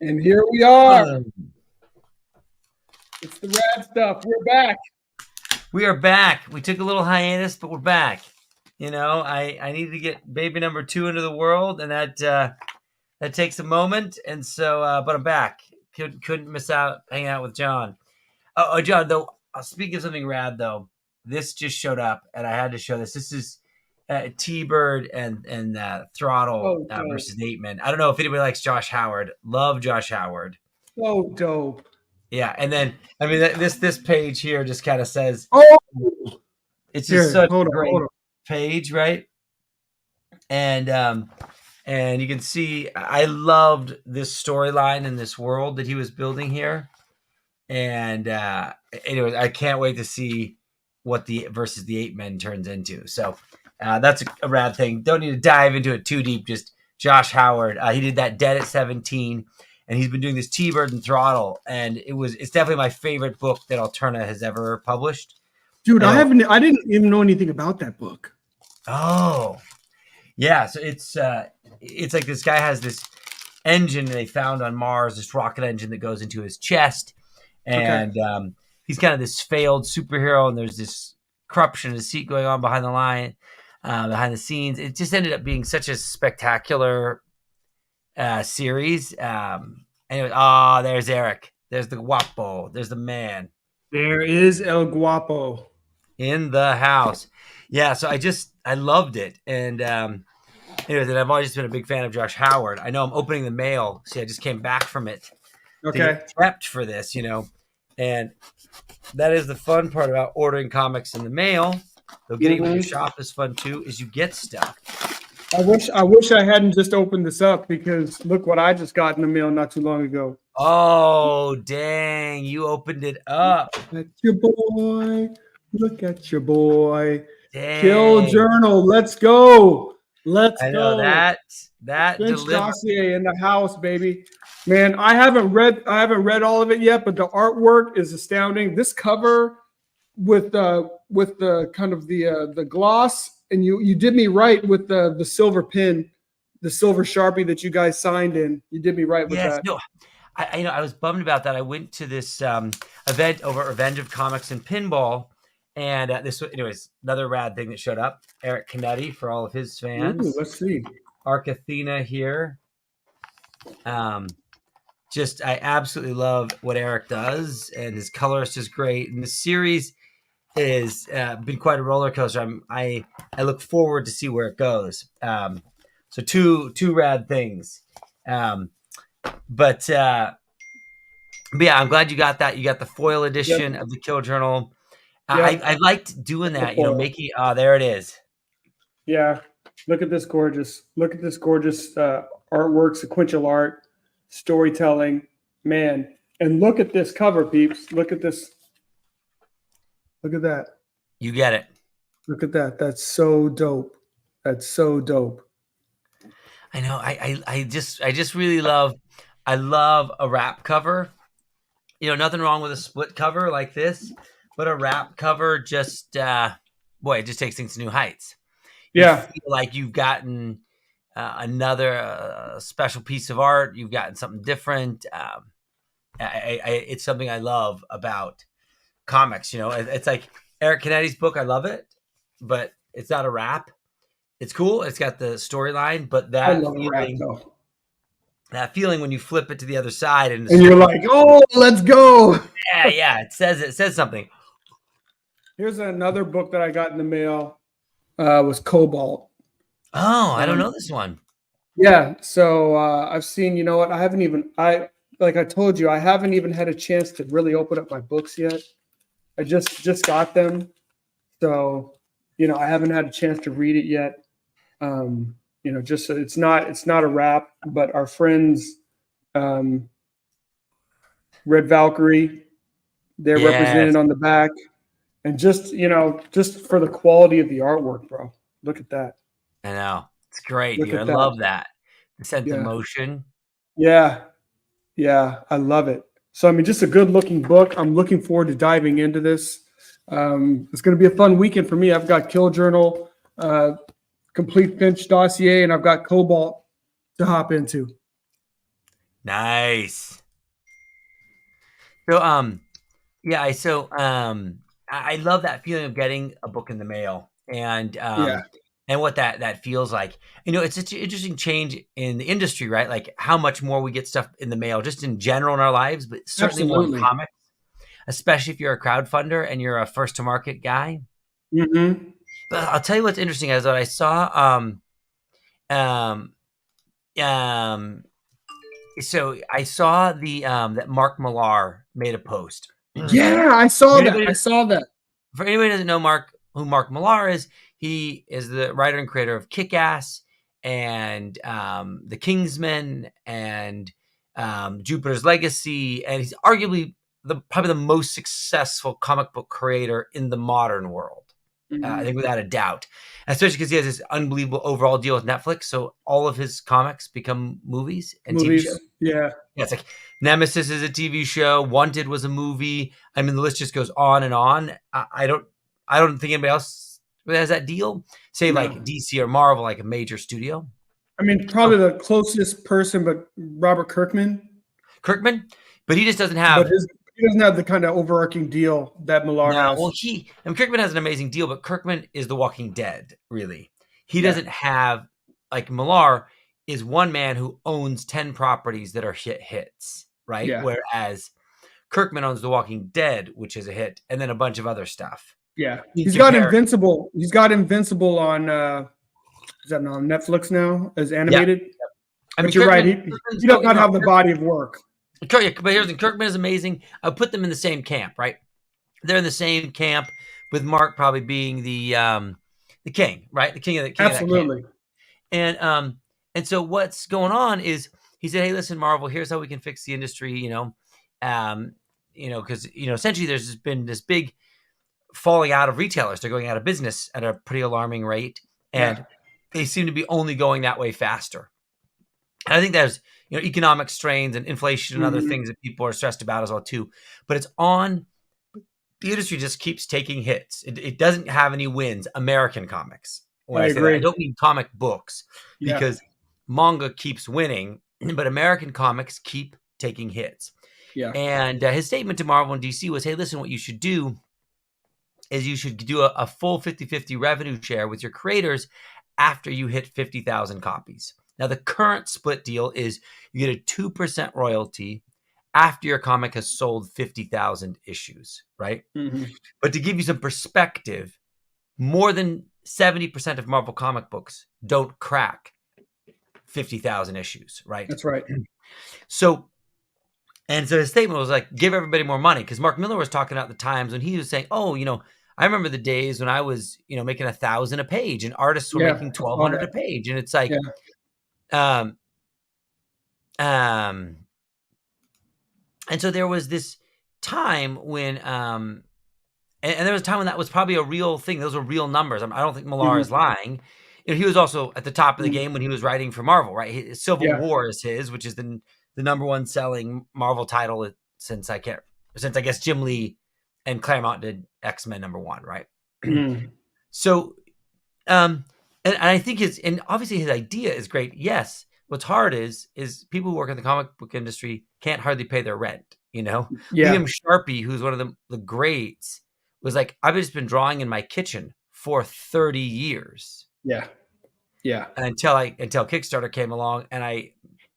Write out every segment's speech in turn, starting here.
And here we are. It's the rad stuff. We're back. We are back. We took a little hiatus, but we're back. You know, I needed to get baby number 2 into the world, and that takes a moment. And so, but I'm back. Couldn't miss out hanging out with John. Oh, John, though, speaking of something rad, though, this just showed up, and I had to show this. This is T-Bird and Throttle versus 8-Man. I don't know if anybody likes Josh Howard. Love Josh Howard. So dope. Yeah, and then I mean this page here just kind of says, it's just such a great page, right? And you can see I loved this storyline in this world that he was building here. And anyways, I can't wait to see what the versus the 8-Men turns into. So that's a rad thing. Don't need to dive into it too deep. Just Josh Howard. He did that Dead at 17, and he's been doing this T-Bird and Throttle, and it's definitely my favorite book that Alterna has ever published. Dude, I didn't even know anything about that book. Oh, yeah. So it's like this guy has this engine they found on Mars, this rocket engine that goes into his chest. And he's kind of this failed superhero, and there's this corruption in his seat going on behind the scenes. It just ended up being such a spectacular series. Anyway, there's Eric. There's the guapo. There's the man. There is El Guapo in the house. Yeah, so I loved it. And anyways, and I've always been a big fan of Josh Howard. I know I'm opening the mail. See, I just came back from it. Okay. To get prepped for this, you know. And that is the fun part about ordering comics in the mail. Though getting them in your shop is fun too, is you get stuff. I wish I hadn't just opened this up, because look what I just got in the mail not too long ago. Oh, dang. You opened it up. Look at your boy. Look at your boy. Dang. Kill Journal. Let's go. Let's I know go. that dossier in the house, baby. Man, I haven't read all of it yet, but the artwork is astounding. This cover with the kind of the gloss, and you did me right with the silver pin, the silver Sharpie that you guys signed in. You did me right with that. No, I was bummed about that. I went to this event over Revenge of Comics and Pinball, and anyways, another rad thing that showed up. Eric Canetti for all of his fans. Ooh, let's see. Arc Athena here. I absolutely love what Eric does, and his color is just great. And the series has been quite a roller coaster. I look forward to see where it goes. So two rad things. But yeah, I'm glad you got that. You got the foil edition of the Kill Journal. I liked doing that. You know, making there it is. Yeah, look at this gorgeous. Artwork, sequential art. Storytelling, man. And look at this cover, peeps. Look at this. Look at that. You get it. Look at that. That's so dope. That's so dope. I know. I just really love a wrap cover. You know, nothing wrong with a split cover like this, but a wrap cover just it just takes things to new heights. You feel like you've gotten another special piece of art. You've gotten something different. It's something I love about comics. You know, it's like Eric Canetti's book. I love it, but it's not a wrap. It's cool. It's got the storyline, but that feeling when you flip it to the other side and you're like, oh, let's go. Yeah. It says something. Here's another book that I got in the mail. Was Cobalt. Oh, I don't know this one. Yeah, so I've seen. You know what? Like I told you, I haven't even had a chance to really open up my books yet. I just got them, so you know I haven't had a chance to read it yet. Just it's not a wrap, but our friends Red Valkyrie. They're Yes. represented on the back. And just, just for the quality of the artwork, bro. Look at that. I know. It's great, Look dude. I at that. love that. The sense of Yeah. motion. Yeah. Yeah. I love it. So, I mean, just a good looking book. I'm looking forward to diving into this. It's going to be a fun weekend for me. I've got Kill Journal, Complete Finch Dossier, and I've got Cobalt to hop into. Nice. So, I love that feeling of getting a book in the mail and what that feels like. It's such an interesting change in the industry, right? Like how much more we get stuff in the mail just in general in our lives, but certainly more in comics, especially if you're a crowdfunder and you're a first to market guy. Mm-hmm. But I'll tell you what's interesting is that I saw, so I saw that Mark Millar made a post. Yeah, I saw that. For anybody who doesn't know who Mark Millar is, he is the writer and creator of Kick-Ass and The Kingsman and Jupiter's Legacy, and he's arguably probably the most successful comic book creator in the modern world. I think without a doubt, especially because he has this unbelievable overall deal with Netflix. So all of his comics become movies and TV shows. Yeah, it's like Nemesis is a TV show. Wanted was a movie. I mean, the list just goes on and on. I don't think anybody else has that deal. Say like DC or Marvel, like a major studio. I mean, probably the closest person, but Robert Kirkman, but he just doesn't have. He doesn't have the kind of overarching deal that Millar has. Well, Kirkman has an amazing deal, but Kirkman is The Walking Dead, really. He doesn't have, like Millar is one man who owns 10 properties that are hits, right? Yeah. Whereas Kirkman owns The Walking Dead, which is a hit, and then a bunch of other stuff. Yeah. He's got Invincible. He's got Invincible on, is that on Netflix now as animated? Yeah. I mean, you're right. He does not have the body of work. But here's the Kirkman is amazing. I put them in the same camp, right? They're in the same camp with Mark probably being the king, right? The king of that camp. Absolutely. And so what's going on is he said, "Hey, listen, Marvel, here's how we can fix the industry." Because essentially there's been this big falling out of retailers. They're going out of business at a pretty alarming rate, and they seem to be only going that way faster. And I think there's economic strains and inflation and other things that people are stressed about as well too. But the industry just keeps taking hits. It doesn't have any wins. American comics. When I say that, I don't mean comic books because manga keeps winning, but American comics keep taking hits. Yeah. And his statement to Marvel and DC was, "Hey, listen, what you should do is you should do a full 50-50 revenue share with your creators after you hit 50,000 copies." Now, the current split deal is you get a 2% royalty after your comic has sold 50,000 issues, right? Mm-hmm. But to give you some perspective, more than 70% of Marvel comic books don't crack 50,000 issues, right? That's right. So his statement was like, give everybody more money. Because Mark Millar was talking about the times when he was saying, I remember the days when I was, making 1,000 a page and artists were making 1,200 a page. And it's like, and so there was this time when, and there was a time when that was probably a real thing. Those were real numbers. I don't think Millar is lying. He was also at the top of the game when he was writing for Marvel, right? Civil War is his, which is the number one selling Marvel title since I guess Jim Lee and Claremont did X-Men #1, right? So, and I think and obviously his idea is great. Yes. What's hard is people who work in the comic book industry can't hardly pay their rent, William Sharpie, who's one of the greats, was like, I've just been drawing in my kitchen for 30 years. Yeah. Yeah. Until Kickstarter came along and I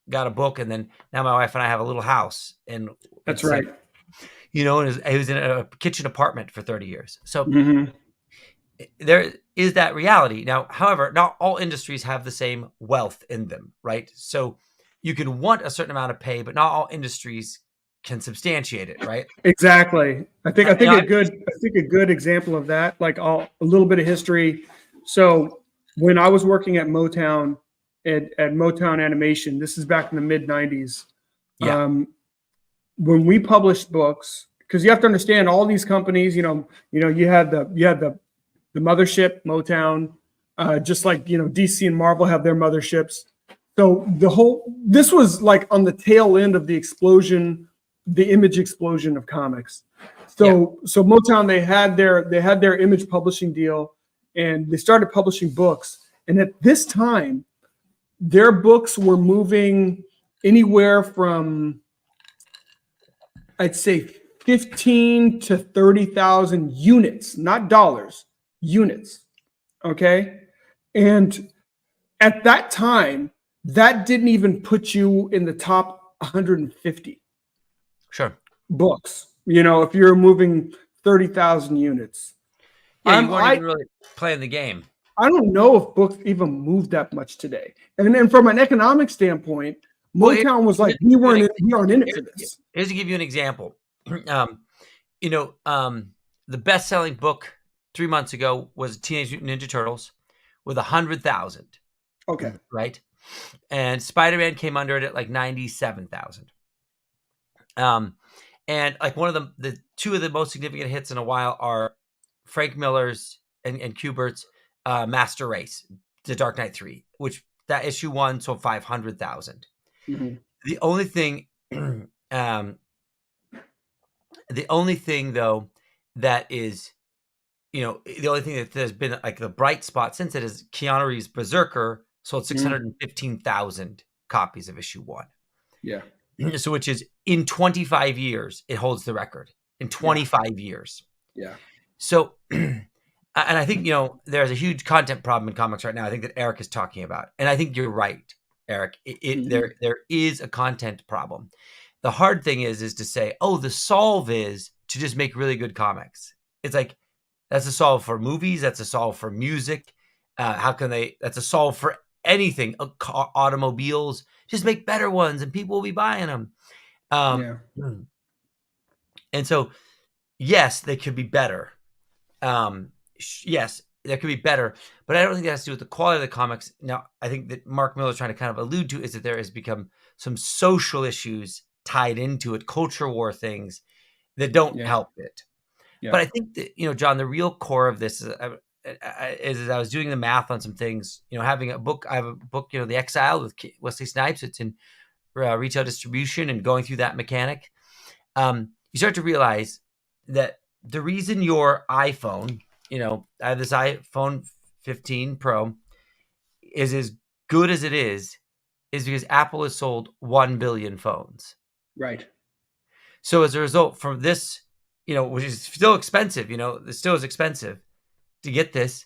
got a book, and then now my wife and I have a little house. And that's right. Like, he was in a kitchen apartment for 30 years. So there is that reality. Now, however, not all industries have the same wealth in them, right? So you can want a certain amount of pay, but not all industries can substantiate it, right? Exactly. I think a good example of that, like a little bit of history. So when I was working at Motown, at Motown Animation, this is back in the mid 90s. when we published books, because you have to understand all these companies, you had the mothership, Motown, just like, DC and Marvel have their motherships. So this was like on the tail end of the image explosion of comics. So Motown, they had their image publishing deal, and they started publishing books. And at this time, their books were moving anywhere from, I'd say, 15 to 30,000 units, not dollars, units. Okay. And at that time, that didn't even put you in the top 150 books, if you're moving 30,000 units. Yeah, you weren't even really playing the game. I don't know if books even move that much today. And then from an economic standpoint, Motown was like, we aren't in it for this. Here's to give you an example. The best-selling book 3 months ago was Teenage Mutant Ninja Turtles with 100,000. Okay. Right? And Spider-Man came under it at like 97,000. And like one of the two of the most significant hits in a while are Frank Miller's and Kubert's Master Race, The Dark Knight 3, which that issue 1 sold 500,000. Mm-hmm. The only thing though that is, the only thing that there's been like the bright spot since it is Keanu Reeves' Berserker sold 615,000 copies of issue 1. Yeah. So which is in 25 years, it holds the record in 25 years. Yeah. So, and I think, there's a huge content problem in comics right now. I think that Eric is talking about, and I think you're right, Eric. There is a content problem. The hard thing is to say, the solve is to just make really good comics. It's like, that's a solve for movies. That's a solve for music. That's a solve for anything, automobiles, just make better ones and people will be buying them. And so, yes, they could be better. Yes, there could be better, but I don't think that has to do with the quality of the comics. Now, I think that Mark Miller is trying to kind of allude to is that there has become some social issues tied into it, culture war things that don't help it. Yeah. But I think that, John, the real core of this is I was doing the math on some things, having a book. I have a book, The Exile with Wesley Snipes. It's in retail distribution and going through that mechanic. You start to realize that the reason your iPhone, I have this iPhone 15 Pro, is as good as it is because Apple has sold 1 billion phones. Right. So as a result from this, which is still expensive, it still is expensive to get this.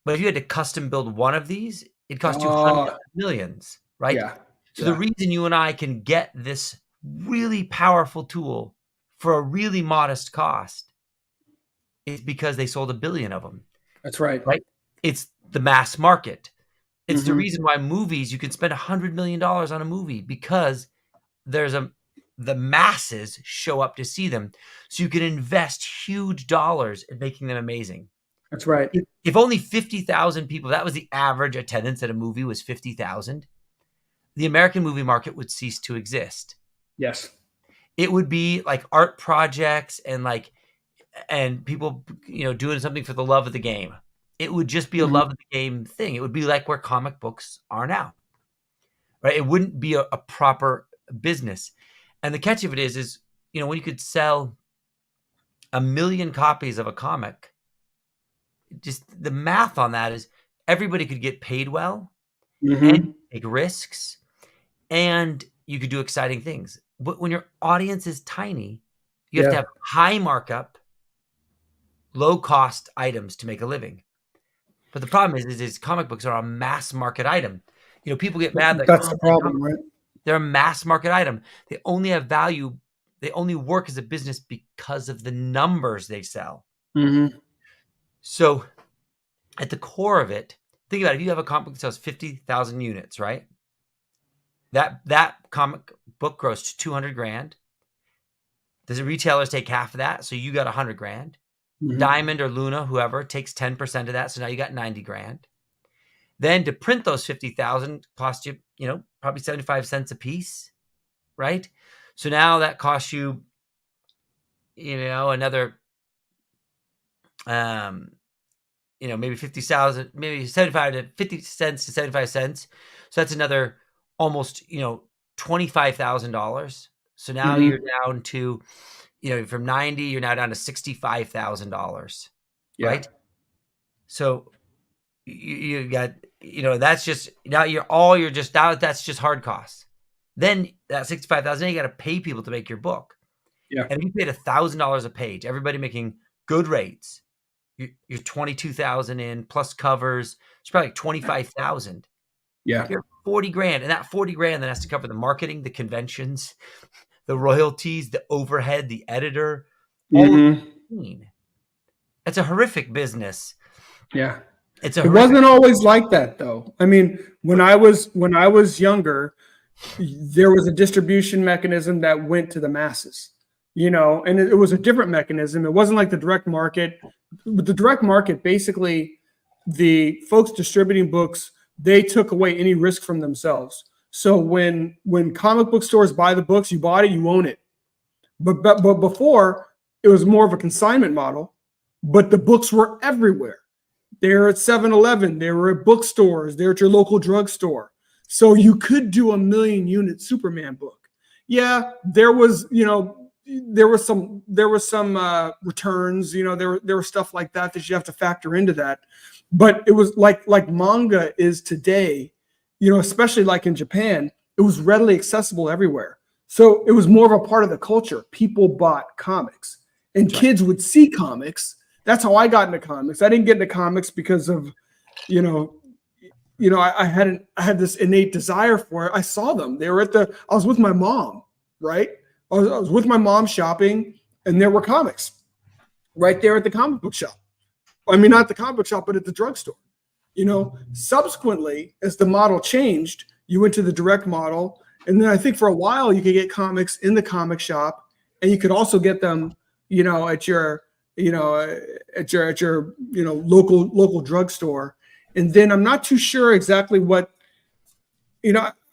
But if you had to custom build one of these, it cost you hundreds of millions, right? Yeah. So the reason you and I can get this really powerful tool for a really modest cost is because they sold 1 billion of them. That's right. Right? It's the mass market. It's the reason why movies, you can spend $100 million on a movie because the masses show up to see them. So you can invest huge dollars in making them amazing. That's right. If only 50,000 people, that was the average attendance at a movie was 50,000, the American movie market would cease to exist. Yes. It would be like art projects and people, doing something for the love of the game. It would just be a love of the game thing. It would be like where comic books are now, right? It wouldn't be a proper business. And the catch of it is, when you could sell 1 million copies of a comic, just the math on that is everybody could get paid well and take risks and you could do exciting things. But when your audience is tiny, you have to have high markup, low cost items to make a living. But the problem is comic books are a mass market item. People get mad. That's the problem, right? They're a mass market item. They only have value. They only work as a business because of the numbers they sell. So at the core of it, think about it. If you have a comic book that sells 50,000 units, right? That comic book grows to 200 grand. Does the retailers take half of that? So you got 100 grand. Diamond or Luna, whoever, takes 10% of that. So now you got 90 grand. Then to print those 50,000 cost you, probably 75 cents a piece, right? So now that costs you, another, maybe 50,000, maybe 75 to 50 cents to 75 cents. So that's another almost, $25,000. So now you're down to, from 90, you're now down to $65,000. Yeah. Right. So you got, that's just, that's just hard costs. Then that 65,000, you got to pay people to make your book. Yeah. And if you paid $1,000 a page, everybody making good rates, you're 22,000 in plus covers. It's probably like 25,000. Yeah. You're 40 grand. And that 40 grand then has to cover the marketing, the conventions, the royalties, the overhead, the editor. All of it. It's a horrific business. Yeah. It wasn't always like that though. I mean, when I was younger, there was a distribution mechanism that went to the masses, and it was a different mechanism. It wasn't like the direct market. With the direct market, basically the folks distributing books, they took away any risk from themselves. So when comic book stores buy the books, you bought it, you own it. But before, it was more of a consignment model, but the books were everywhere. They were at 7-Eleven, they were at bookstores, they were at your local drugstore. So you could do a 1,000,000-unit Superman book. Yeah, there was some returns, there was stuff like that you have to factor into that. But it was like manga is today, especially like in Japan, it was readily accessible everywhere. So it was more of a part of the culture. People bought comics and kids would see comics. That's how I got into comics. I didn't get into comics because of, I had this innate desire for it. I saw them. They were I was with my mom, right? I was with my mom shopping, and there were comics right there at the comic book shop. I mean, not the comic book shop, but at the drugstore. Subsequently, as the model changed, you went to the direct model, and then I think for a while you could get comics in the comic shop, and you could also get them, at your local drugstore. And then I'm not too sure exactly what,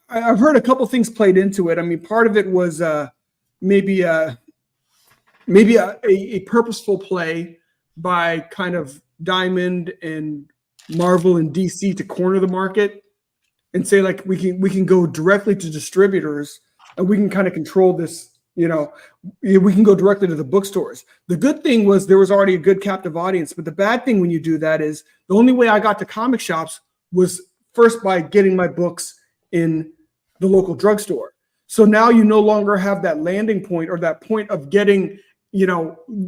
I've heard a couple things played into it. I mean, part of it was maybe a purposeful play by kind of Diamond and Marvel and DC to corner the market and say, like, we can go directly to distributors and we can kind of control this. We can go directly to the bookstores. The good thing was there was already a good captive audience, but the bad thing when you do that is the only way I got to comic shops was first by getting my books in the local drugstore. So now you no longer have that landing point or that point of getting,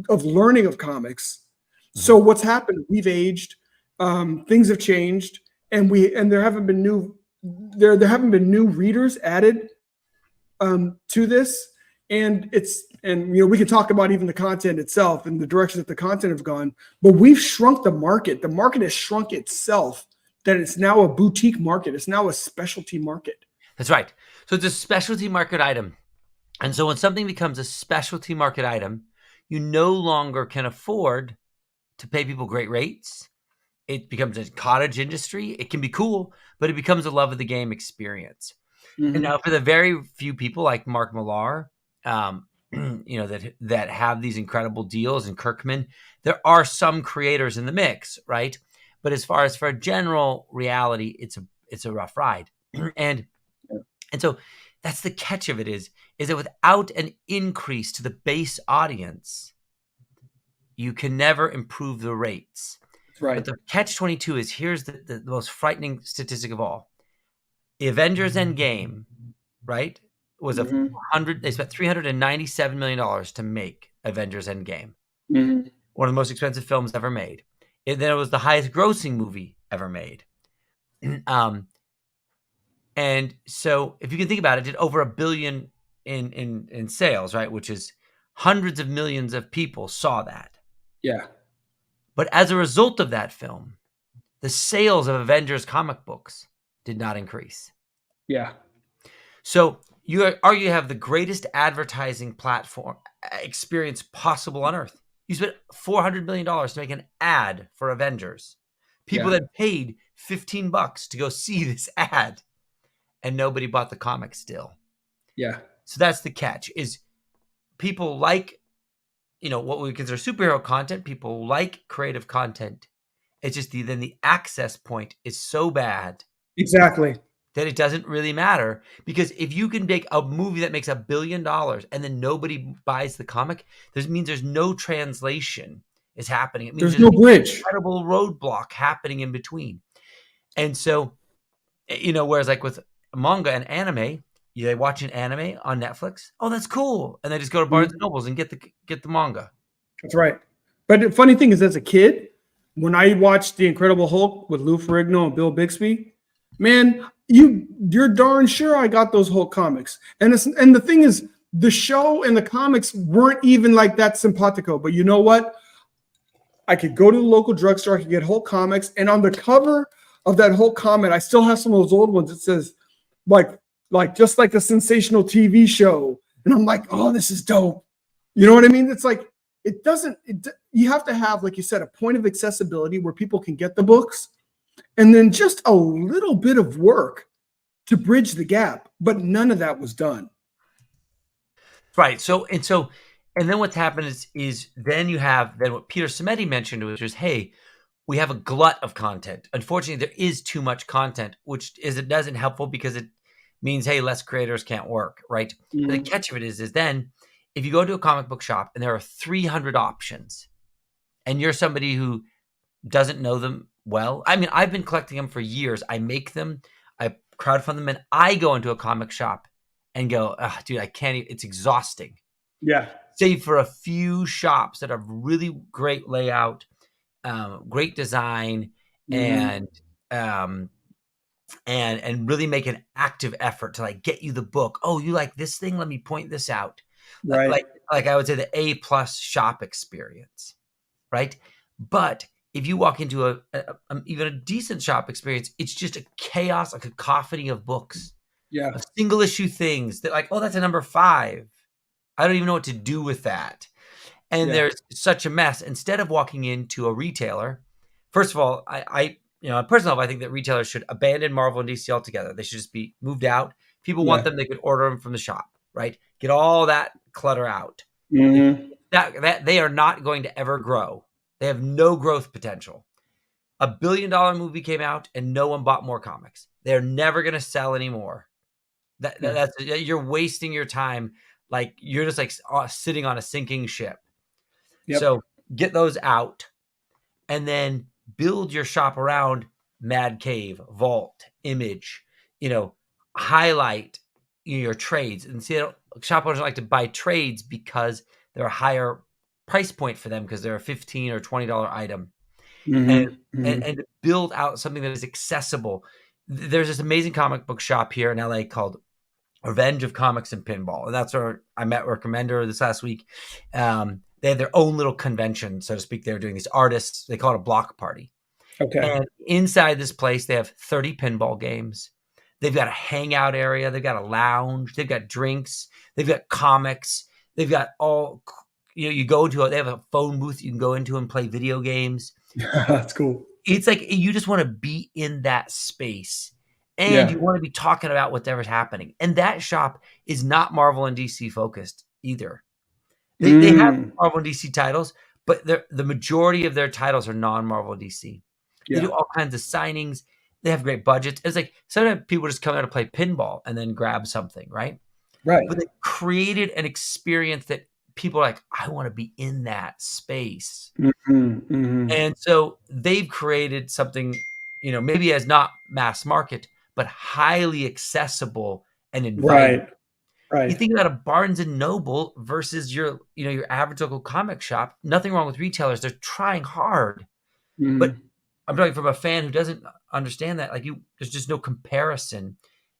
of learning of comics. So what's happened? We've aged, things have changed, and there haven't been new readers added to this. And we can talk about even the content itself and the direction that the content have gone, but we've shrunk the market. The market has shrunk itself, that it's now a boutique market. It's now a specialty market. That's right. So it's a specialty market item. And so when something becomes a specialty market item, you no longer can afford to pay people great rates. It becomes a cottage industry. It can be cool, but it becomes a love of the game experience. Mm-hmm. And now for the very few people like Mark Millar, that have these incredible deals, and Kirkman, there are some creators in the mix, right? But as far as for a general reality, it's a rough ride. And so that's the catch of it is that without an increase to the base audience, you can never improve the rates. Right. But the catch-22 is, here's the most frightening statistic of all. Avengers Endgame, right, was they spent $397 million to make Avengers Endgame. Mm-hmm. One of the most expensive films ever made. Then it was the highest grossing movie ever made. And so if you can think about it, it did over $1 billion in sales, right? Which is hundreds of millions of people saw that. Yeah. But as a result of that film, the sales of Avengers comic books did not increase. Yeah. So you have the greatest advertising platform experience possible on earth. You spent $400 million to make an ad for Avengers. People that paid $15 to go see this ad, and nobody bought the comic still. Yeah. So that's the catch, is people like, what we consider superhero content. People like creative content. It's just then the access point is so bad. Exactly. That it doesn't really matter, because if you can make a movie that makes $1 billion and then nobody buys the comic, means there's no translation is happening. It means there's no bridge, incredible roadblock happening in between. And so, whereas like with manga and anime, they watch an anime on Netflix. Oh, that's cool, and they just go to Barnes and Nobles and get the manga. That's right. But the funny thing is, as a kid, when I watched The Incredible Hulk with Lou Ferrigno and Bill Bixby, man, you're darn sure I got those Hulk comics. And the thing is, the show and the comics weren't even like that simpatico. But you know what? I could go to the local drugstore, I could get Hulk comics, and on the cover of that Hulk comic, I still have some of those old ones. It says like just like a sensational TV show. And I'm like, oh, this is dope. You know what I mean? It's like, you have to have, like you said, a point of accessibility where people can get the books, and then just a little bit of work to bridge the gap. But none of that was done. Right. And then what's happened is then you have what Peter Simeti mentioned, which was, hey, we have a glut of content. Unfortunately, there is too much content, which it doesn't helpful, because it means, hey, less creators can't work, right? The catch of it is then if you go to a comic book shop and there are 300 options, and you're somebody who doesn't know them well. I mean, I've been collecting them for years. I make them, I crowdfund them, and I go into a comic shop and go, dude, I can't even, it's exhausting. Yeah. Save for a few shops that have really great layout, great design, and really make an active effort to like get you the book. Oh, you like this thing? Let me point this out. Right. Like I would say the A+ shop experience, right? But if you walk into even a decent shop experience, it's just a chaos, a cacophony of books. Yeah. Of single issue things that like, oh, that's a number 5. I don't even know what to do with that. And there's such a mess. Instead of walking into a retailer, first of all, I personally, I think that retailers should abandon Marvel and DC altogether. They should just be moved out. People want them, they could order them from the shop, right? Get all that clutter out. That they are not going to ever grow. They have no growth potential. $1 billion movie came out and no one bought more comics. They're never going to sell anymore. That's you're wasting your time. Like you're just like sitting on a sinking ship. Yep. So get those out, and then build your shop around Mad Cave, Vault, Image. Highlight your trades, and see, shop owners like to buy trades because they're a higher price point for them because they're a $15 or $20 item, and to build out something that is accessible. There's this amazing comic book shop here in LA called Revenge of Comics and Pinball, and that's where I met Rick Remender this last week. They had their own little convention, so to speak. They were doing these artists. They call it a block party. Okay. And inside this place, they have 30 pinball games. They've got a hangout area. They've got a lounge. They've got drinks. They've got comics. They've got all. You go to they have a phone booth you can go into and play video games. That's cool. It's like you just want to be in that space. And you want to be talking about whatever's happening. And that shop is not Marvel and DC focused either. They have Marvel and DC titles, but the majority of their titles are non-Marvel and DC. They do all kinds of signings. They have great budgets. It's like sometimes people just come out to play pinball and then grab something, right? Right. But they created an experience that people are like, I want to be in that space. And so they've created something, maybe as not mass market, but highly accessible and inviting. Right. You think about a Barnes and Noble versus your average local comic shop. Nothing wrong with retailers; they're trying hard. But I'm talking from a fan who doesn't understand that. Like there's just no comparison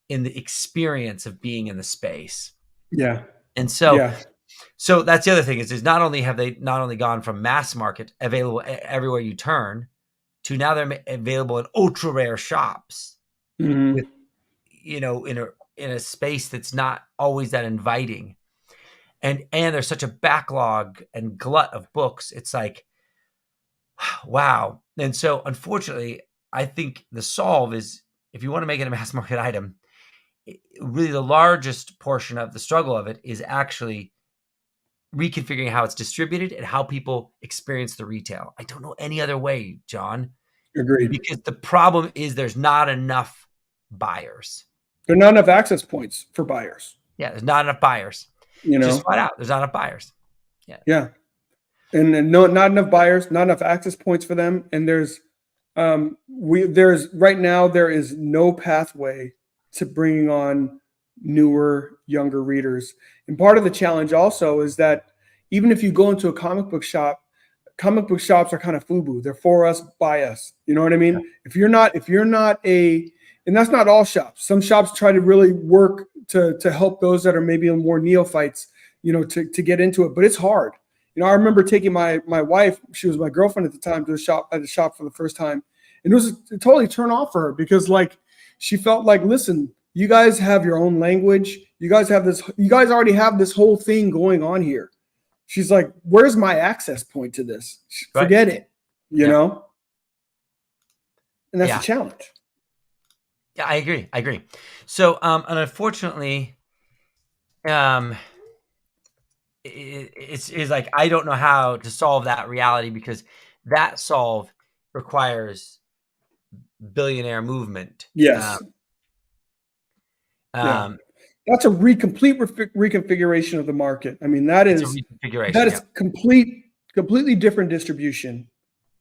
in the experience of being in the space. Yeah. And so, so that's the other thing is not only have they not only gone from mass market available everywhere you turn to now they're available in ultra rare shops. With, in a space that's not always that inviting, and there's such a backlog and glut of books. It's like, wow. And so, unfortunately, I think the solve is if you want to make it a mass market item, really the largest portion of the struggle of it is actually reconfiguring how it's distributed and how people experience the retail. I don't know any other way, John. Agreed. Because the problem is there's not enough buyers. There are not enough access points for buyers. Yeah, there's not enough buyers. Just flat out, there's not enough buyers. Yeah. And no, not enough buyers, not enough access points for them. And there's right now there is no pathway to bringing on newer, younger readers. And part of the challenge also is that even if you go into a comic book shops are kind of FUBU. They're for us, by us. You know what I mean? Yeah. If you're not and that's not all shops. Some shops try to really work to help those that are maybe more neophytes, to get into it, but it's hard. I remember taking my wife, she was my girlfriend at the time, to the shop for the first time. And it was a totally turn off for her because she felt like, listen, you guys have your own language. You guys already have this whole thing going on here. She's like, where's my access point to this? Forget it, you know? And that's a challenge. Yeah, I agree. So, and unfortunately, it's like, I don't know how to solve that reality because that solve requires billionaire movement. Yes. That's a complete reconfiguration of the market. I mean, that is completely different distribution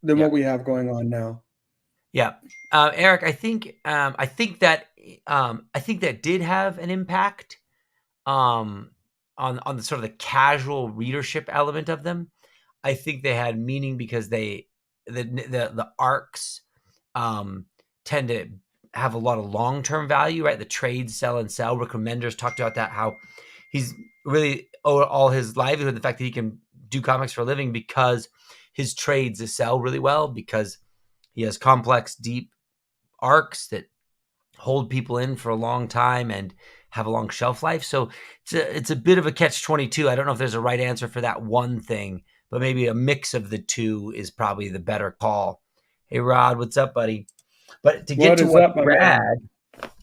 than what we have going on now. Yeah. Eric, I think that did have an impact on the sort of the casual readership element of them. I think they had meaning because the arcs tend to have a lot of long-term value, right? The trade, sell and sell. Rick Remender's talked about that, how he's really owed all his livelihood, the fact that he can do comics for a living because his trades sell really well, because he has complex, deep arcs that hold people in for a long time and have a long shelf life. So it's a bit of a catch-22. I don't know if there's a right answer for that one thing, but maybe a mix of the two is probably the better call. Hey, Rod, what's up, buddy? But to get to what Brad,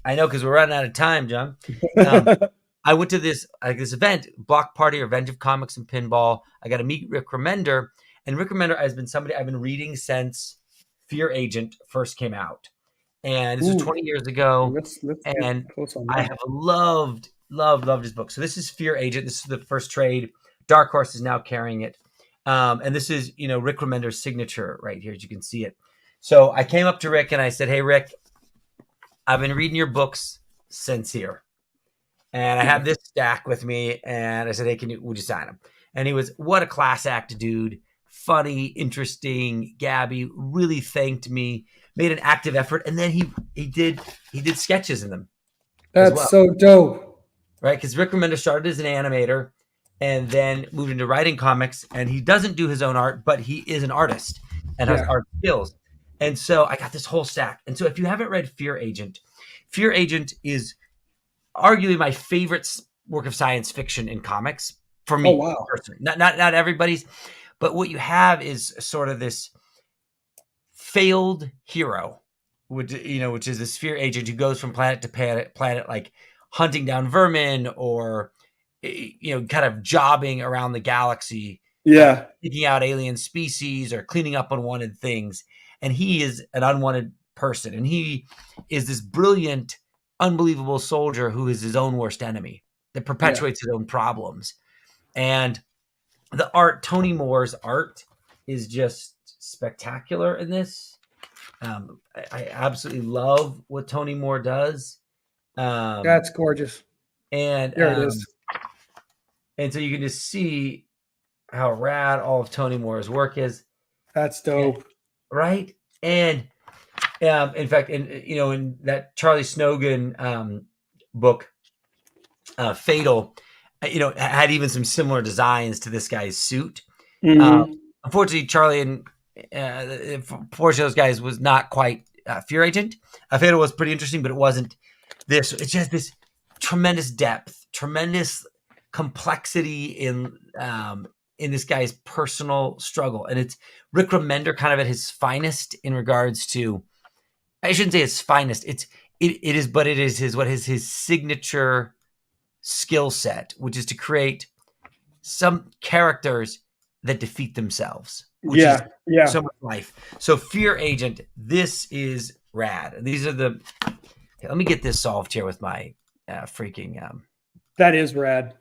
I know, because we're running out of time, John. I went to this event, Block Party, Revenge of Comics and Pinball. I got to meet Rick Remender, and Rick Remender has been somebody I've been reading since Fear Agent first came out, and this was 20 years ago. And I have loved his book. So this is Fear Agent. This is the first trade. Dark Horse is now carrying it, and this is Rick Remender's signature right here, as you can see it. So I came up to Rick and I said, "Hey, Rick, I've been reading your books since here, and I have this stack with me." And I said, "Hey, would you sign them?" And he was, what a class act, dude. Funny, interesting. Gabby really thanked me, made an active effort, and then he did sketches in them. That's so dope, right? Because Rick Remender started as an animator and then moved into writing comics, and he doesn't do his own art, but he is an artist and has art skills. And so I got this whole stack. And so if you haven't read Fear Agent is arguably my favorite work of science fiction in comics for me. Oh, wow. Personally. Not everybody's, but what you have is sort of this failed hero, which is this Fear Agent who goes from planet to planet, like hunting down vermin or, kind of jobbing around the galaxy. Yeah. Picking out alien species or cleaning up unwanted things. And he is an unwanted person. And he is this brilliant, unbelievable soldier who is his own worst enemy that perpetuates his own problems. And the art, Tony Moore's art, is just spectacular in this. I absolutely love what Tony Moore does. That's gorgeous. And there it is. And so you can just see how rad all of Tony Moore's work is. That's dope. Right? And in fact, in that Charlie Snogan book, Fatal, had even some similar designs to this guy's suit. Mm-hmm. Unfortunately, Charlie and Fortune those guys was not quite Fear Agent. Fatal was pretty interesting, but it wasn't this. It's just this tremendous depth, tremendous complexity in this guy's personal struggle. And it's Rick Remender kind of at his finest in regards to, I shouldn't say his finest. it is, but it is his signature skill set, which is to create some characters that defeat themselves, which is so much life. So Fear Agent, this is rad. These are the. Let me get this solved here with my freaking. That is rad.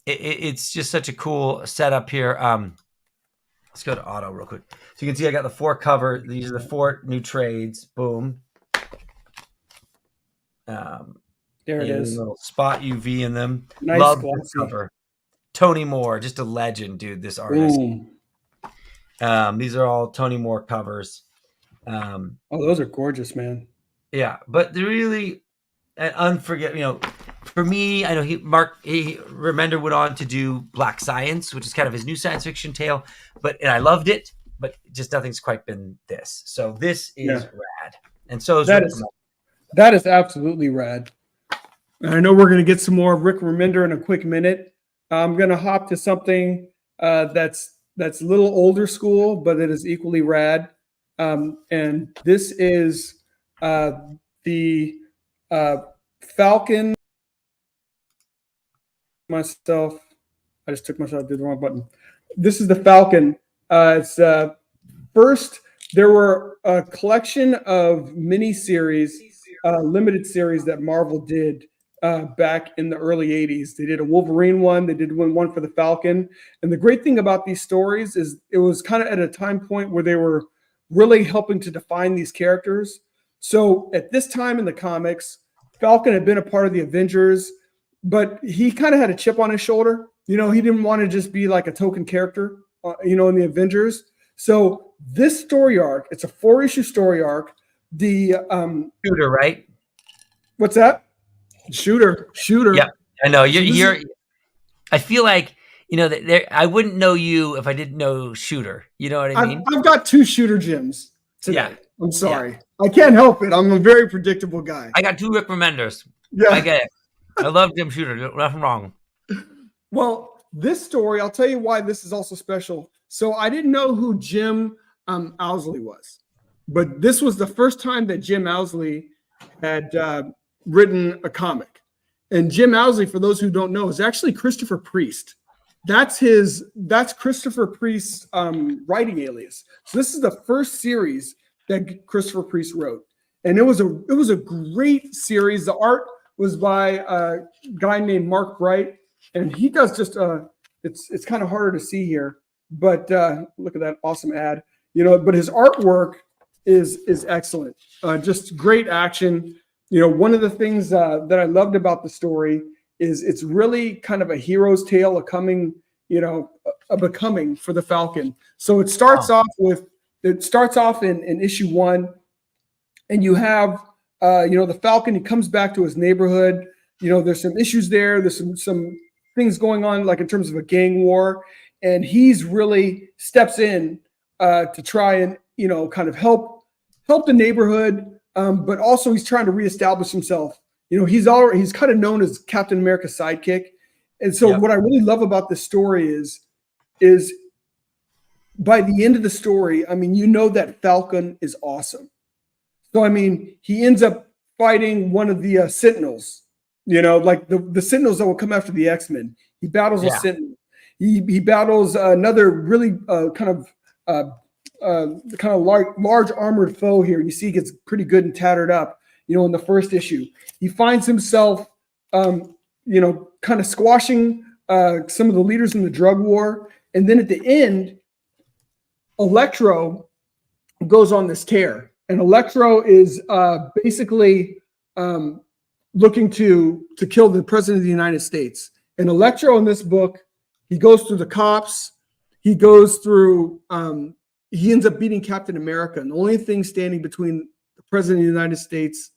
It's just such a cool setup here. Let's go to auto real quick. So you can see I got the 4 cover. These are the 4 new trades. Boom. There it is. A little spot UV in them. Nice Love the cover. Tony Moore, just a legend, dude. This artist. These are all Tony Moore covers. Those are gorgeous, man. Yeah, but they're really unforgettable. For me, I know Remender went on to do Black Science, which is kind of his new science fiction tale, and I loved it, but just nothing's quite been this. So this is rad, and so that is absolutely rad. I know we're going to get some more Rick Remender in a quick minute. I'm going to hop to something that's a little older school, but it is equally rad. And this is the Falcon. I just took myself to the wrong button. This is the Falcon. It's first there were a collection of mini-series, limited series that Marvel did back in the early 80s. They did a Wolverine one. They did one for the Falcon. And the great thing about these stories is it was kind of at a time point where they were really helping to define these characters. So at this time in the comics, Falcon had been a part of the Avengers, but he kind of had a chip on his shoulder. He didn't want to just be like a token character, in the Avengers. So this story arc, it's a 4-issue story arc. The Shooter, right? What's that? Shooter. Yeah, I know. I feel like I wouldn't know you if I didn't know Shooter. You know what I mean? I've got 2 Shooter gyms today. Yeah. I'm sorry. Yeah. I can't help it. I'm a very predictable guy. I got 2 Rick Remenders. Yeah. I get it. I love Jim Shooter. Nothing wrong. Well, this story, I'll tell you why this is also special. So I didn't know who Jim Owsley was, but this was the first time that Jim Owsley had written a comic. And Jim Owsley, for those who don't know, is actually Christopher Priest. That's Christopher Priest's writing alias. So this is the first series that Christopher Priest wrote, and it was a great series. The art was by a guy named Mark Bright, and he does just it's kind of harder to see here, but look at that awesome ad. But his artwork is excellent. Just great action. One of the things that I loved about the story is it's really kind of a hero's tale of coming, a becoming for the Falcon. So it starts off in issue 1, and you have the Falcon. He comes back to his neighborhood. There's some issues there. There's some things going on, like in terms of a gang war, and he's really steps in to try and kind of help the neighborhood. But also he's trying to reestablish himself. He's kind of known as Captain America's sidekick. And so what I really love about this story is by the end of the story, that Falcon is awesome. So, he ends up fighting one of the Sentinels, like the Sentinels that will come after the X-Men. He battles a Sentinel. He battles another really kind of large armored foe here. You see he gets pretty good and tattered up, in the first issue. He finds himself, kind of squashing some of the leaders in the drug war. And then at the end, Electro goes on this tear. And Electro is basically looking to kill the president of the United States. And Electro in this book, he goes through the cops. He goes through he ends up beating Captain America. And the only thing standing between the president of the United States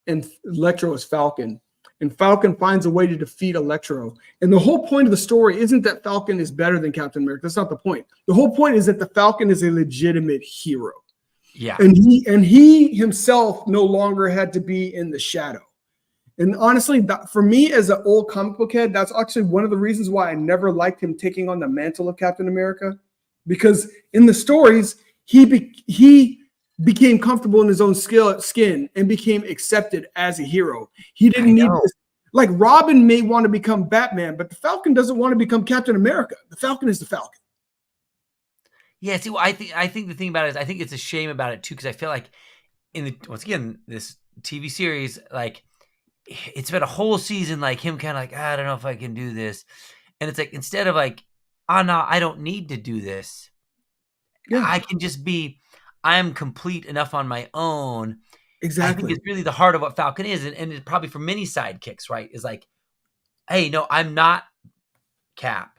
and Electro is Falcon. And Falcon finds a way to defeat Electro. And the whole point of the story isn't that Falcon is better than Captain America. That's not the point. The whole point is that the Falcon is a legitimate hero. Yeah. And he himself no longer had to be in the shadow. And honestly, for me as an old comic book head, that's actually one of the reasons why I never liked him taking on the mantle of Captain America. Because in the stories, he became comfortable in his own skin and became accepted as a hero. He didn't need this. Like Robin may want to become Batman, but the Falcon doesn't want to become Captain America. The Falcon is the Falcon. Yeah, see, well, I think the thing about it is I think it's a shame about it too, because I feel like once again, this TV series, like it's been a whole season like him kind of like, I don't know if I can do this. And it's like, instead of like, oh no, I don't need to do this. Yeah. I can just I'm complete enough on my own. Exactly. I think it's really the heart of what Falcon is. And it's probably for many sidekicks, right? Is like, hey, no, I'm not Cap,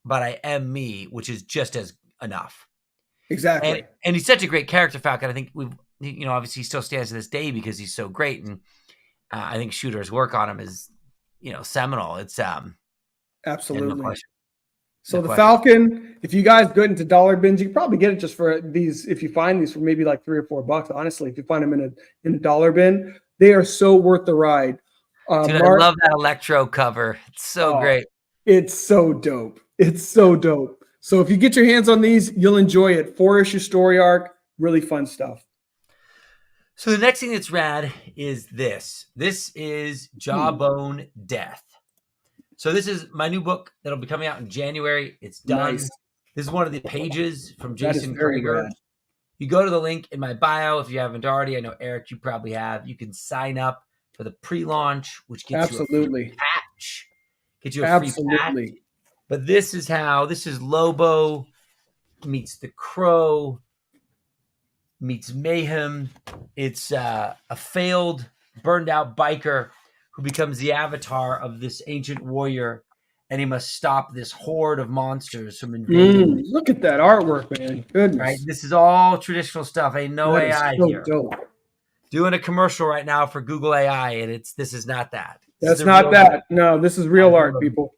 but I am me, which is just as enough. Exactly. And he's such a great character, Falcon. I think obviously he still stands to this day because he's so great. And I think Shooter's work on him is, seminal. It's absolutely. So the Falcon, if you guys go into dollar bins, you can probably get it just for these. If you find these for maybe like $3 or $4, honestly, if you find them in a dollar bin, they are so worth the ride. Dude, I love that Electro cover. It's so great. It's so dope. It's so dope. So if you get your hands on these, you'll enjoy it. 4-issue story arc, really fun stuff. So the next thing that's rad is this. This is Jawbone Death. So this is my new book that'll be coming out in January. It's done. Nice. This is one of the pages from Jason Krager. You go to the link in my bio if you haven't already. I know, Eric, you probably have. You can sign up for the pre-launch, which gets you a free patch. Get you a free patch. But this is Lobo meets the Crow meets Mayhem. It's a failed, burned out biker who becomes the avatar of this ancient warrior, and he must stop this horde of monsters from invading. Look at that artwork, man. Goodness. Right? This is all traditional stuff. Ain't no AI here. Dope. Doing a commercial right now for Google AI, and this is not that. That's not that. No, this is real art, people.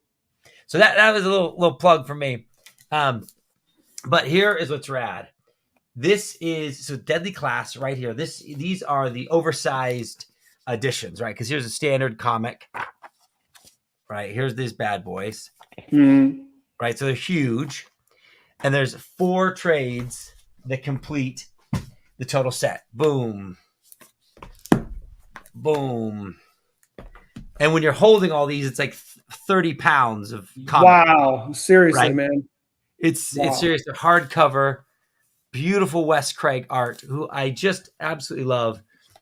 So that was a little plug for me. But here is what's rad. This is Deadly Class right here. These are the oversized editions, right? Because here's a standard comic, right? Here's these bad boys, right? So they're huge, and there's 4 trades that complete the total set. Boom, boom, and when you're holding all these, it's like 30 pounds of comic. Wow, seriously, right? Man, it's serious. They're hardcover, beautiful Wes Craig art, who I just absolutely love.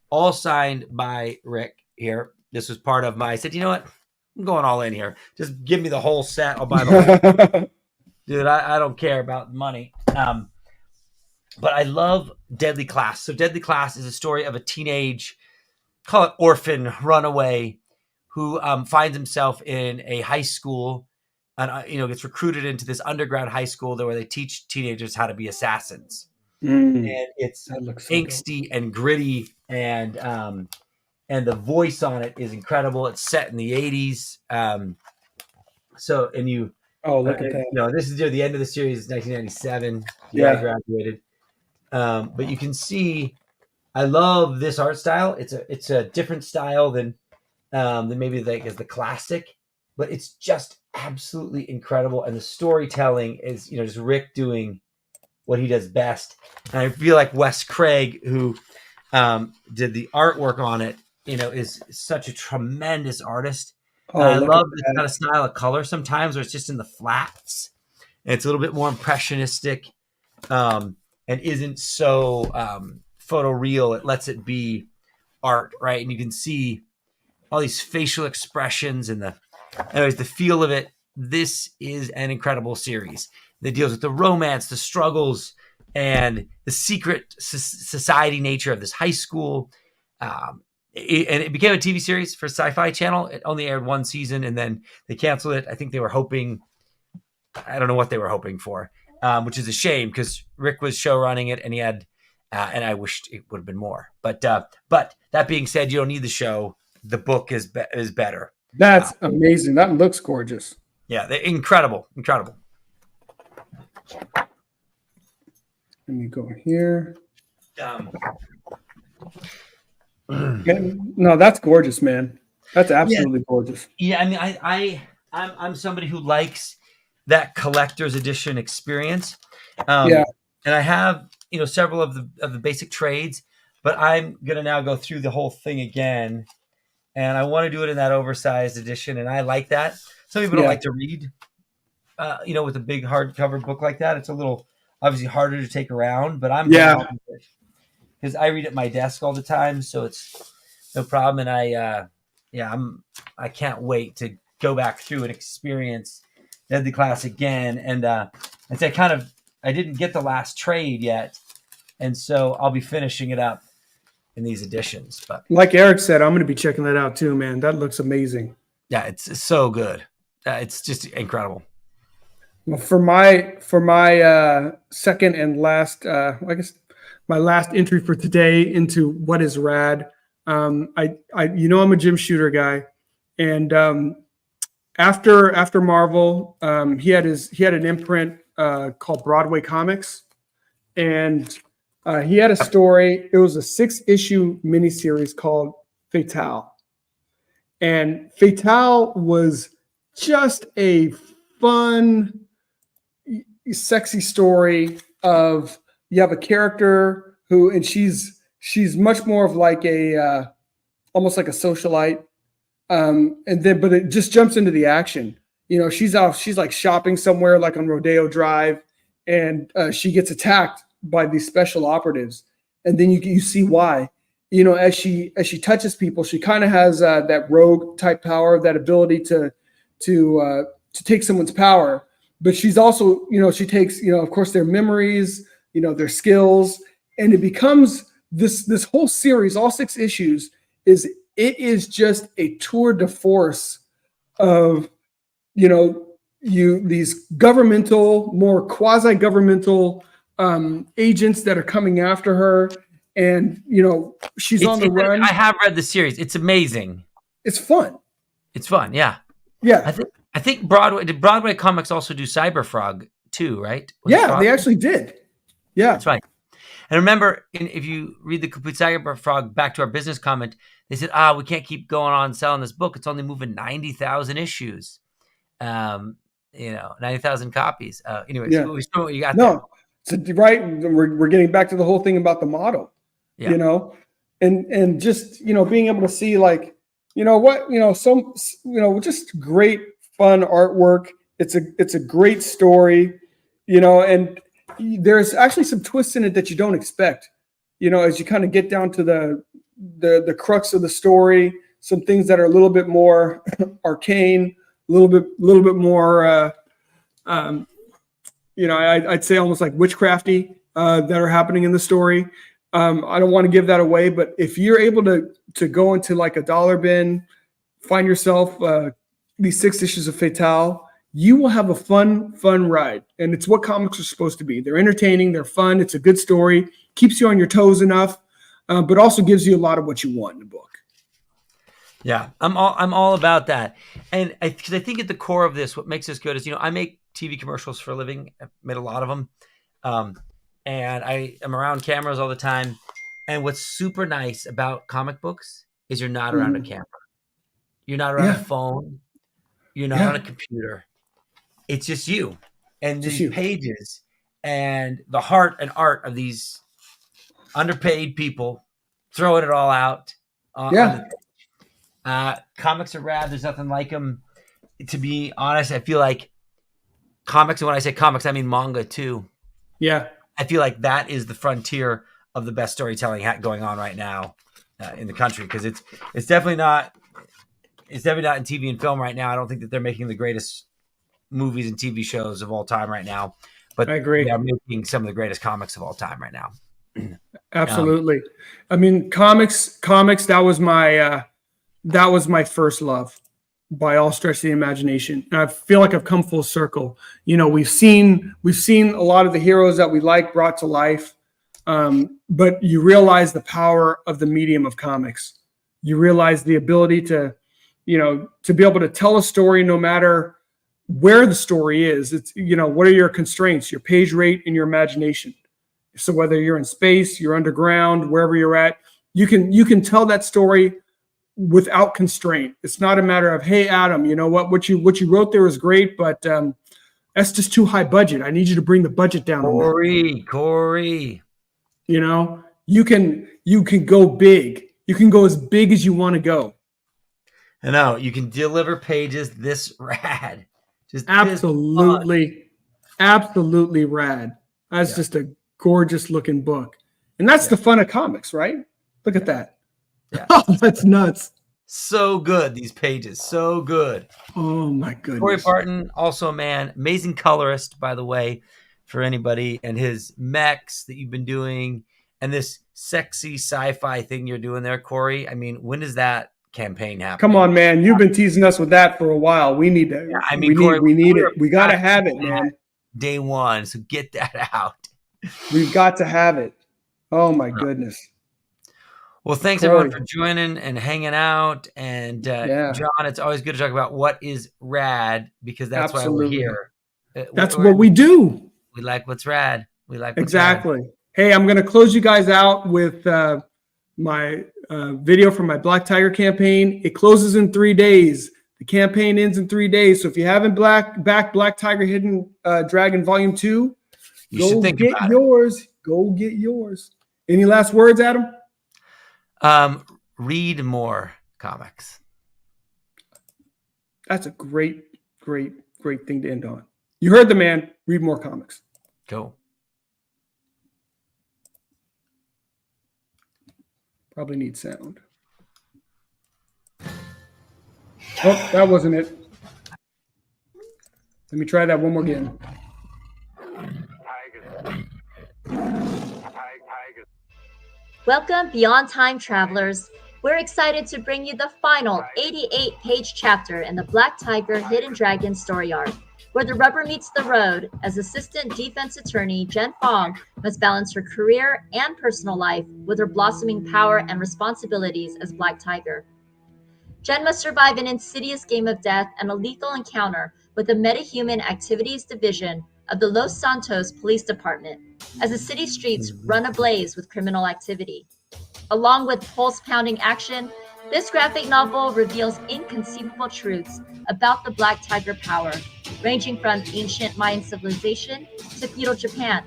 All signed by Rick here. This was part of I said, you know what? I'm going all in here. Just give me the whole set. I'll buy the whole dude, I don't care about money. But I love Deadly Class. So Deadly Class is a story of a teenage, call it orphan, runaway, who finds himself in a high school and gets recruited into this underground high school where they teach teenagers how to be assassins. And it's so angsty and gritty, and the voice on it is incredible. It's set in the 80s. Look at that. This is near the end of the series. It's 1997. I graduated. But you can see, I love this art style. It's a different style than maybe like as the classic, but it's just absolutely incredible. And the storytelling is, just Rick doing what he does best. And I feel like Wes Craig, who did the artwork on it, is such a tremendous artist. I love this kind of style of color sometimes where it's just in the flats. And it's a little bit more impressionistic and isn't so photoreal. It lets it be art, right? And you can see all these facial expressions and the feel of it. This is an incredible series that deals with the romance, the struggles, and the secret society nature of this high school. And it became a TV series for Sci-Fi Channel. It only aired 1 season, and then they canceled it. I think they were hoping, I don't know what they were hoping for, which is a shame because Rick was show running it, and he had, and I wished it would have been more. But that being said, you don't need the show. The book is better. That's amazing. That looks gorgeous. Yeah, they're incredible. Let me go here. No, that's gorgeous, man. That's absolutely gorgeous. Yeah, I mean, I'm somebody who likes that collector's edition experience. And I have several of the basic trades, but I'm gonna now go through the whole thing again, and I want to do it in that oversized edition, and I like that. Some people don't like to read, with a big hardcover book like that. It's a little obviously harder to take around, but I'm because I read at my desk all the time, so it's no problem. And I can't wait to go back through and experience Deadly Class again. And I didn't get the last trade yet, and so I'll be finishing it up in these editions. But like Eric said, I'm going to be checking that out too, man. That looks amazing. Yeah, it's so good. It's just incredible. Well, for my second and last, I guess my last entry for today into what is rad. I'm a Jim Shooter guy, and after Marvel, he had an imprint called Broadway Comics, and he had a story. It was a 6-issue miniseries called FATALE, and FATALE was just a fun, sexy story of, you have a character who, and she's much more of like almost like a socialite, but it just jumps into the action. She's like shopping somewhere, like on Rodeo Drive, and she gets attacked by these special operatives, and then you see why. As she touches people, she kind of has that rogue type power, that ability to take someone's power. But she's also, she takes, of course, their memories, their skills, and it becomes this whole series, all 6 issues, is just a tour de force of, these governmental, more quasi-governmental agents that are coming after her, and she's on the run. I have read the series; it's amazing. It's fun. It's fun, yeah. I think Broadway Comics also do Cyber Frog too, right? They actually did. Yeah, that's right. And remember, if you read the complete Cyber Frog, back to our business comment, they said, we can't keep going on selling this book. It's only moving 90,000 issues, 90,000 copies. Anyways, you got there. So, right. We're getting back to the whole thing about the model, and just, being able to see, like, just great, fun artwork. It's a great story, and there's actually some twists in it that you don't expect, as you kind of get down to the crux of the story, some things that are a little bit more arcane, a little bit more, I'd say almost like witchcrafty, that are happening in the story. I don't want to give that away, but if you're able to go into like a dollar bin, find yourself these 6 issues of Fatale, you will have a fun ride. And it's what comics are supposed to be. They're entertaining, they're fun, it's a good story, keeps you on your toes enough, but also gives you a lot of what you want in the book. Yeah, I'm all about that. And because I think at the core of this, what makes this good is, I make TV commercials for a living. I've made a lot of them. And I am around cameras all the time. And what's super nice about comic books is you're not around a camera. You're not around a phone. You're not on a computer. It's just you and these pages and the heart and art of these underpaid people throwing it all out. Comics are rad. There's nothing like them. To be honest, I feel like comics, and when I say comics, I mean manga too. Yeah. I feel like that is the frontier of the best storytelling going on right now in the country, because it's definitely not in TV and film right now. I don't think that they're making the greatest movies and TV shows of all time right now, but I agree. They're making some of the greatest comics of all time right now. Absolutely. I mean, comics, that was my first love by all stretch of the imagination. And I feel like I've come full circle. We've seen a lot of the heroes that we like brought to life. But you realize the power of the medium of comics. You realize the ability to be able to tell a story no matter where the story is. It's, what are your constraints, your page rate and your imagination. So whether you're in space, you're underground, wherever you're at, you can tell that story without constraint. It's not a matter of, hey, Adam, what you wrote there is great, but that's just too high budget. I need you to bring the budget down. Corey. You know, you can go big. You can go as big as you want to go. I know you can deliver pages this rad. Just absolutely rad. That's just a gorgeous looking book. And that's the fun of comics, right? Look at that. Yeah. Oh, that's nuts. So good, these pages. So good. Oh, my goodness. Corey Barton, also a man. Amazing colorist, by the way, for anybody. And his mechs that you've been doing. And this sexy sci-fi thing you're doing there, Corey. I mean, when does that campaign happen? Come on, man. You've been teasing us with that for a while. We need to. Yeah, I mean, we need it. We got to have it, man. Day one. So get that out. We've got to have it. Oh, my goodness. Well, thanks everyone for joining and hanging out. And John, it's always good to talk about what is rad, because that's why we're here. That's what we do. We like what's rad. We like what's exactly. Rad. Hey, I'm going to close you guys out with my video from my Black Tiger campaign. It closes in 3 days. The campaign ends in 3 days. So if you haven't backed Black Tiger Hidden Dragon Volume 2, go get yours. Go get yours. Any last words, Adam? Read more comics. That's a great thing to end on. You heard the man. Read more comics. Go. Probably need sound. Oh, that wasn't it. Let me try that one more again. Welcome, Beyond Time Travelers. We're excited to bring you the final 88-page chapter in the Black Tiger Hidden Dragon story arc, where the rubber meets the road as Assistant Defense Attorney Jen Fong must balance her career and personal life with her blossoming power and responsibilities as Black Tiger. Jen must survive an insidious game of death and a lethal encounter with the Metahuman Activities Division of the Los Santos Police Department as the city streets run ablaze with criminal activity. Along with pulse-pounding action, this graphic novel reveals inconceivable truths about the Black Tiger power, ranging from ancient Mayan civilization to feudal Japan.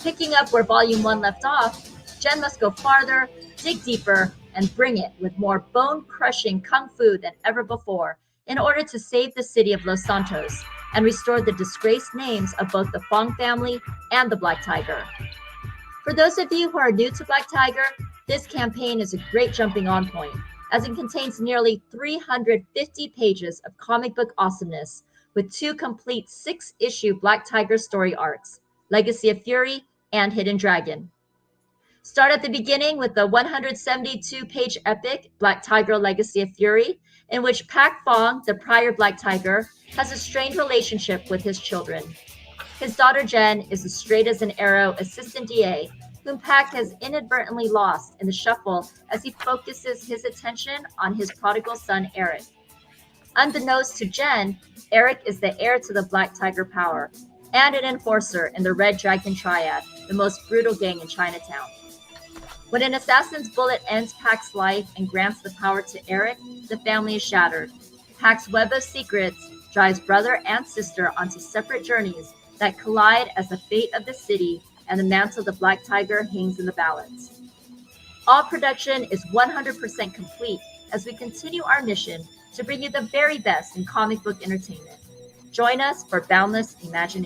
Picking up where Volume 1 left off, Jen must go farther, dig deeper, and bring it with more bone-crushing kung fu than ever before in order to save the city of Los Santos and restore the disgraced names of both the Fong family and the Black Tiger. For those of you who are new to Black Tiger, this campaign is a great jumping-on point, as it contains nearly 350 pages of comic book awesomeness with 2 complete 6-issue Black Tiger story arcs, Legacy of Fury and Hidden Dragon. Start at the beginning with the 172-page epic Black Tiger Legacy of Fury, in which Pak Fong, the prior Black Tiger, has a strained relationship with his children. His daughter Jen is a straight as an arrow assistant DA, whom Pak has inadvertently lost in the shuffle as he focuses his attention on his prodigal son Eric. Unbeknownst to Jen, Eric is the heir to the Black Tiger power and an enforcer in the Red Dragon Triad, the most brutal gang in Chinatown. When an assassin's bullet ends Pak's life and grants the power to Eric, the family is shattered. Pak's web of secrets drives brother and sister onto separate journeys that collide as the fate of the city and the mantle of the Black Tiger hangs in the balance. All production is 100% complete as we continue our mission to bring you the very best in comic book entertainment. Join us for boundless imagination.